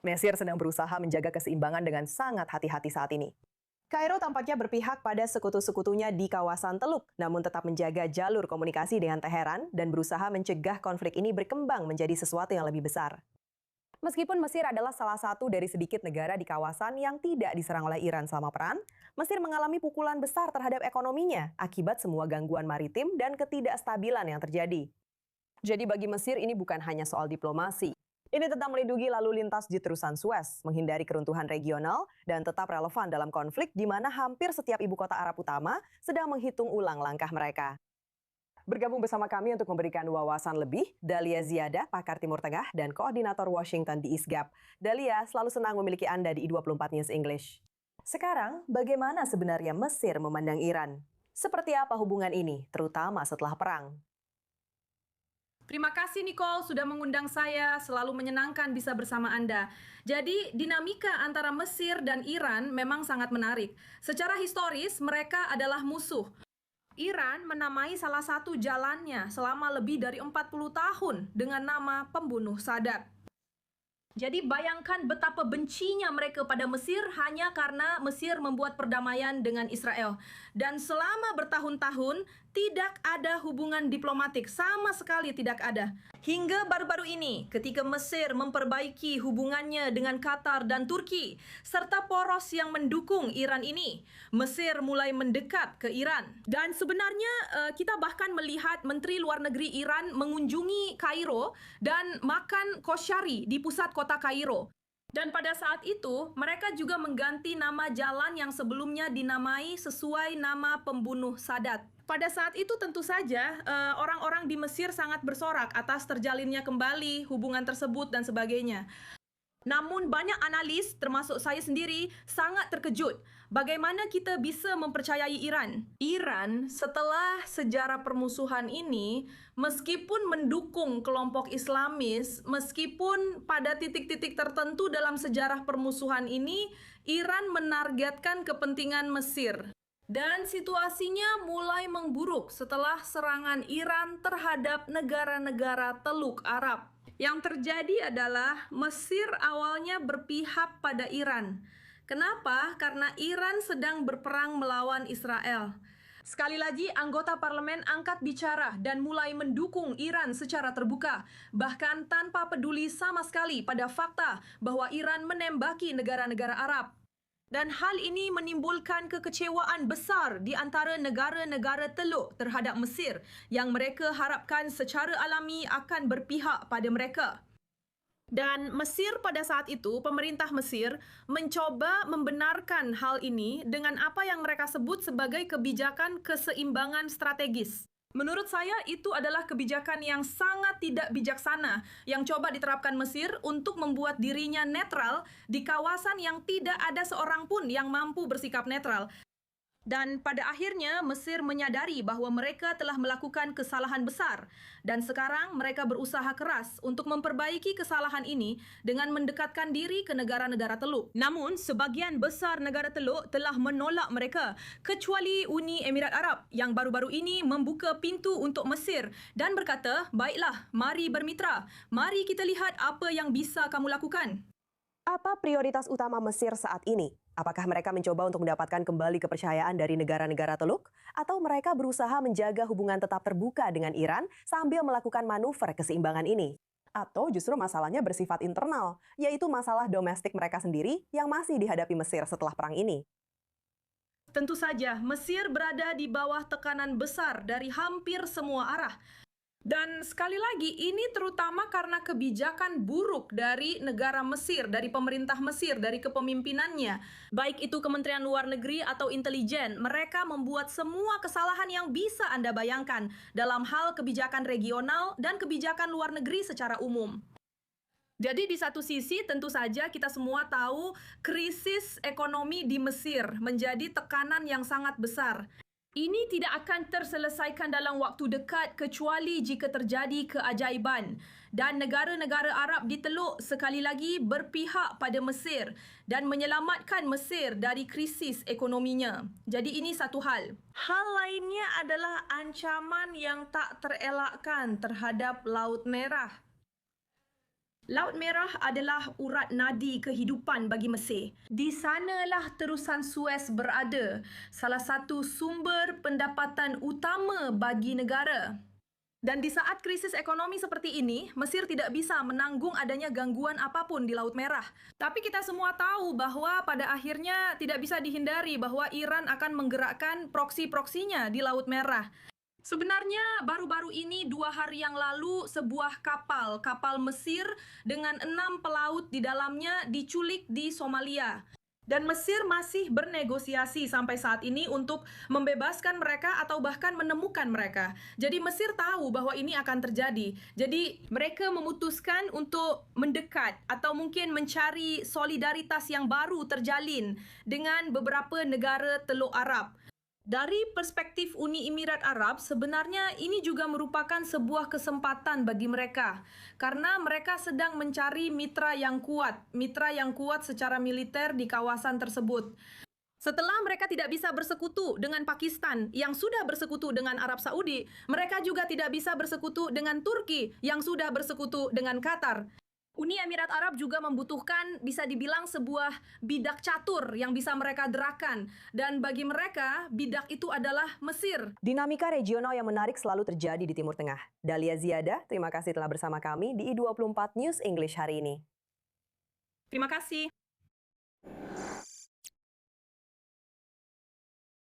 Mesir sedang berusaha menjaga keseimbangan dengan sangat hati-hati saat ini. Kairo tampaknya berpihak pada sekutu-sekutunya di kawasan Teluk, namun tetap menjaga jalur komunikasi dengan Teheran dan berusaha mencegah konflik ini berkembang menjadi sesuatu yang lebih besar. Meskipun Mesir adalah salah satu dari sedikit negara di kawasan yang tidak diserang oleh Iran selama perang, Mesir mengalami pukulan besar terhadap ekonominya akibat semua gangguan maritim dan ketidakstabilan yang terjadi. Jadi bagi Mesir ini bukan hanya soal diplomasi. Ini tentang melindungi lalu lintas di terusan Suez, menghindari keruntuhan regional, dan tetap relevan dalam konflik di mana hampir setiap ibu kota Arab utama sedang menghitung ulang langkah mereka. Bergabung bersama kami untuk memberikan wawasan lebih, Dalia Ziada, pakar Timur Tengah dan koordinator Washington di ISGAP. Dalia, selalu senang memiliki Anda di I24 News English. Sekarang, bagaimana sebenarnya Mesir memandang Iran? Seperti apa hubungan ini, terutama setelah perang? Terima kasih Nicole sudah mengundang saya, selalu menyenangkan bisa bersama Anda. Jadi dinamika antara Mesir dan Iran memang sangat menarik. Secara historis mereka adalah musuh. Iran menamai salah satu jalannya selama lebih dari 40 tahun dengan nama pembunuh Sadat. Jadi bayangkan betapa bencinya mereka pada Mesir hanya karena Mesir membuat perdamaian dengan Israel. Dan selama bertahun-tahun tidak ada hubungan diplomatik, sama sekali tidak ada. Hingga baru-baru ini ketika Mesir memperbaiki hubungannya dengan Qatar dan Turki, serta poros yang mendukung Iran ini, Mesir mulai mendekat ke Iran. Dan sebenarnya kita bahkan melihat Menteri Luar Negeri Iran mengunjungi Kairo dan makan kosyari di pusat kota Kairo. Dan pada saat itu, mereka juga mengganti nama jalan yang sebelumnya dinamai sesuai nama pembunuh Sadat. Pada saat itu tentu saja orang-orang di Mesir sangat bersorak atas terjalinnya kembali hubungan tersebut dan sebagainya. Namun banyak analis, termasuk saya sendiri, sangat terkejut bagaimana kita bisa mempercayai Iran. Iran setelah sejarah permusuhan ini, meskipun mendukung kelompok Islamis, meskipun pada titik-titik tertentu dalam sejarah permusuhan ini, Iran menargetkan kepentingan Mesir. Dan situasinya mulai memburuk setelah serangan Iran terhadap negara-negara Teluk Arab. Yang terjadi adalah Mesir awalnya berpihak pada Iran. Kenapa? Karena Iran sedang berperang melawan Israel. Sekali lagi, anggota parlemen angkat bicara dan mulai mendukung Iran secara terbuka, bahkan tanpa peduli sama sekali pada fakta bahwa Iran menembaki negara-negara Arab. Dan hal ini menimbulkan kekecewaan besar di antara negara-negara Teluk terhadap Mesir yang mereka harapkan secara alami akan berpihak pada mereka. Dan Mesir pada saat itu, pemerintah Mesir mencoba membenarkan hal ini dengan apa yang mereka sebut sebagai kebijakan keseimbangan strategis. Menurut saya itu adalah kebijakan yang sangat tidak bijaksana yang coba diterapkan Mesir untuk membuat dirinya netral di kawasan yang tidak ada seorang pun yang mampu bersikap netral. Dan pada akhirnya Mesir menyadari bahwa mereka telah melakukan kesalahan besar dan sekarang mereka berusaha keras untuk memperbaiki kesalahan ini dengan mendekatkan diri ke negara-negara Teluk. Namun sebagian besar negara Teluk telah menolak mereka kecuali Uni Emirat Arab yang baru-baru ini membuka pintu untuk Mesir dan berkata, "Baiklah, mari bermitra. Mari kita lihat apa yang bisa kamu lakukan." Apa prioritas utama Mesir saat ini? Apakah mereka mencoba untuk mendapatkan kembali kepercayaan dari negara-negara Teluk? Atau mereka berusaha menjaga hubungan tetap terbuka dengan Iran sambil melakukan manuver keseimbangan ini? Atau justru masalahnya bersifat internal, yaitu masalah domestik mereka sendiri yang masih dihadapi Mesir setelah perang ini? Tentu saja, Mesir berada di bawah tekanan besar dari hampir semua arah. Dan sekali lagi, ini terutama karena kebijakan buruk dari negara Mesir, dari pemerintah Mesir, dari kepemimpinannya. Baik itu Kementerian Luar Negeri atau intelijen, mereka membuat semua kesalahan yang bisa Anda bayangkan dalam hal kebijakan regional dan kebijakan luar negeri secara umum. Jadi di satu sisi tentu saja kita semua tahu krisis ekonomi di Mesir menjadi tekanan yang sangat besar. Ini tidak akan terselesaikan dalam waktu dekat kecuali jika terjadi keajaiban. Dan negara-negara Arab di Teluk sekali lagi berpihak pada Mesir dan menyelamatkan Mesir dari krisis ekonominya. Jadi ini satu hal. Hal lainnya adalah ancaman yang tak terelakkan terhadap Laut Merah. Laut Merah adalah urat nadi kehidupan bagi Mesir. Di sanalah terusan Suez berada, salah satu sumber pendapatan utama bagi negara. Dan di saat krisis ekonomi seperti ini, Mesir tidak bisa menanggung adanya gangguan apapun di Laut Merah. Tapi kita semua tahu bahwa pada akhirnya tidak bisa dihindari bahwa Iran akan menggerakkan proksi-proksinya di Laut Merah. Sebenarnya baru-baru ini 2 hari yang lalu sebuah kapal Mesir dengan 6 pelaut di dalamnya diculik di Somalia. Dan Mesir masih bernegosiasi sampai saat ini untuk membebaskan mereka atau bahkan menemukan mereka. Jadi Mesir tahu bahwa ini akan terjadi. Jadi mereka memutuskan untuk mendekat atau mungkin mencari solidaritas yang baru terjalin dengan beberapa negara Teluk Arab. Dari perspektif Uni Emirat Arab, sebenarnya ini juga merupakan sebuah kesempatan bagi mereka karena mereka sedang mencari mitra yang kuat secara militer di kawasan tersebut. Setelah mereka tidak bisa bersekutu dengan Pakistan yang sudah bersekutu dengan Arab Saudi, mereka juga tidak bisa bersekutu dengan Turki yang sudah bersekutu dengan Qatar. Uni Emirat Arab juga membutuhkan bisa dibilang sebuah bidak catur yang bisa mereka gerakan. Dan bagi mereka, bidak itu adalah Mesir. Dinamika regional yang menarik selalu terjadi di Timur Tengah. Dahlia Ziadah, terima kasih telah bersama kami di I24 News English hari ini. Terima kasih.